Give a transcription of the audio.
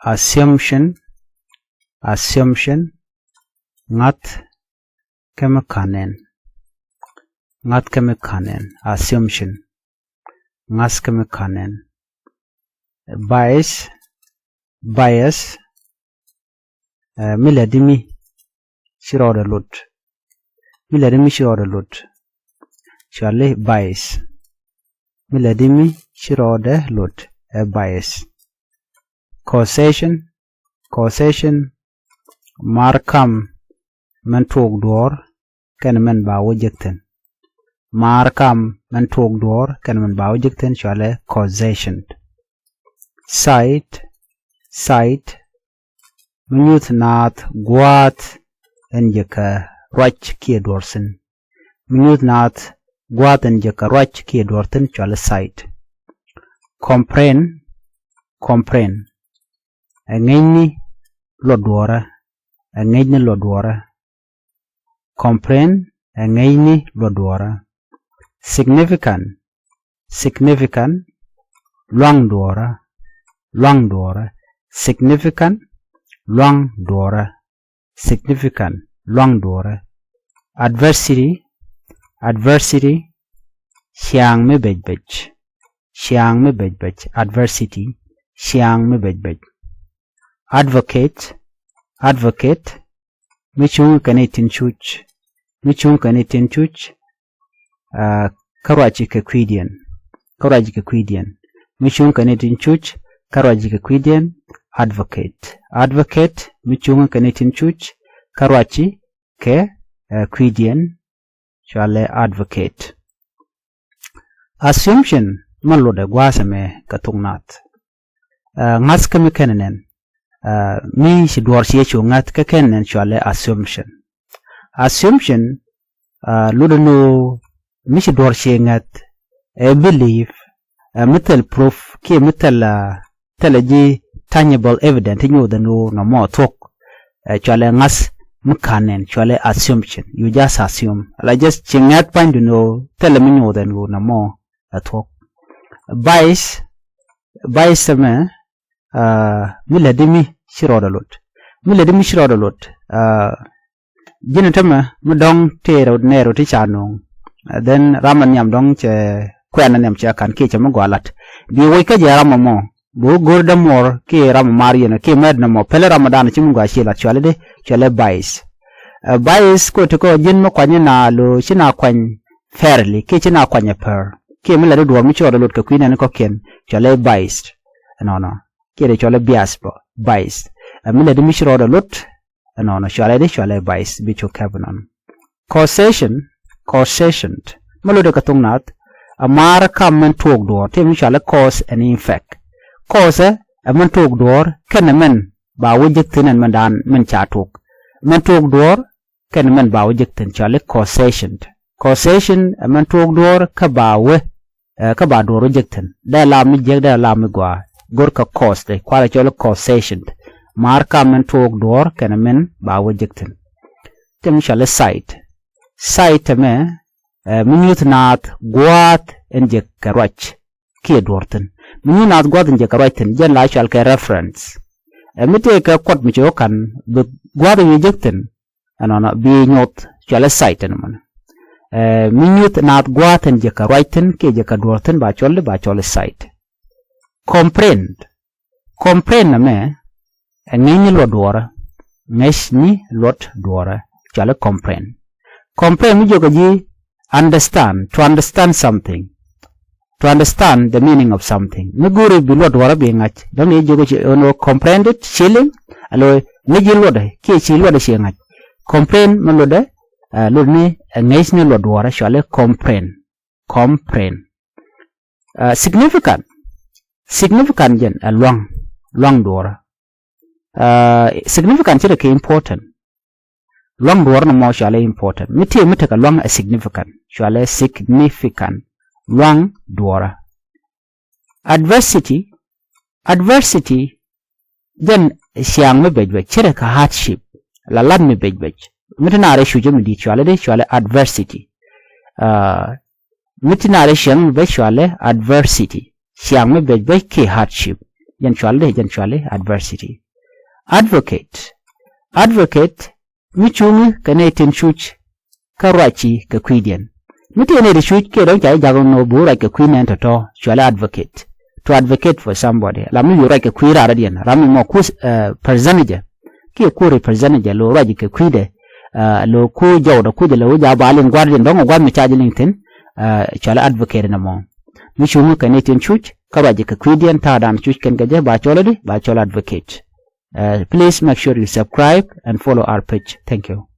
assumption ngat kemakanen assumption ngas kemakanen bias miladimi shirode lut shale bias miladimi shirode lut bias causation markam man tog door kan man ba wajekten markam man tog door kan man ba wajekten shale causation site minut naat guat enjeka rach kie dorsen minut naat guat enjeka rach kie dorten shale site comprehend angeni lodwara comprehend angeni lodwara significant long dwara significant long dwara adversity siang me bej adversity siang me bej advocate michung kanetin chuch karaji ke kwidian michung kanetin chuch karaji ke kwidian advocate michung kanetin chuch karaji ke kwidian shale advocate assumption malode gwasame katungnat ngas kemikenen mi shidwar shiyecho ngat kekenen shale assumption ludano mi shidwar shingat belief metal proof ki metal talaji tangible evidence nyodano no mo talk shale ngas mkanen shale assumption you just assume la just chingat pandu no telemi nyodano no mo talk bias me miladimi shirodalot jinatama mudong tero nero ti chanong then raman nyam dong che kwena nyam che kan ke che magwalat bi woy ka jara mamo bo gorda mor ke ram mariana ke medna mo pele ramadan chi mungwa shila chwale bias ko to ko jin mo kwanya na lo china kwany fairly ke china kwanya per ke milado do mi shirodalot ka kwina ne ko ken chwale bias no kire chole bias amile de mishro da lot no chole bias bicho kabanon causation malo de katungnat amar kam tog dor te mi chole cause and effect cause man tog dor kana men ba wajekten man dan men chatok man tog dor kana men ba wajekten chole causation man tog dor ka ba dor wajekten da la mi jeg da la mi gwa gorka cause de kwala cholo causation marka men tog dor kana men ba wajekten tem shale site me minut nat guat enje karach ki dorten minut nat guat enje karachten jen la shal ka reference mite ka kot mi chokan be guat wajekten anona bi nyot shale site man minut nat guat enje karachten ke je ka dorten ba chole site comprehend me ngini lot dwara chale comprehend mi joga ji understand to understand something to understand the meaning of something mi guri bi lot dwara bi ngach dam ni joga no comprehend it chilling alo ni ji lot ke chi lot shi ngach comprehend ma lot ni ngini lot dwara chale comprehend significant jen a long dora significant chira ke important long dora no mo shale important mite ka long a significant shale significant long dora adversity then siang me bejbe chira ka hardship la lad me bejbe mite na re shuje mi di shale adversity mite na re siang me bejbe shale adversity siang me bejbe ke hardship eventually adversity. Advocate michungu kanetin chuch karachi ka kwidian mitene de chuch ke don chai jagon no bura ka kwinen to chwala advocate to advocate for somebody lamu yura ka kwira radian ramu mo kus percentage ke ko representative lo raji ka kwide lo ko jawda ko de lo ja balin guardian don gwa mi charge lintin chwala advocate na mo michungu kanetin chuch karaji ka kwidian ta dan chuch kan gaje ba chola advocate. Please make sure you subscribe and follow our page. Thank you.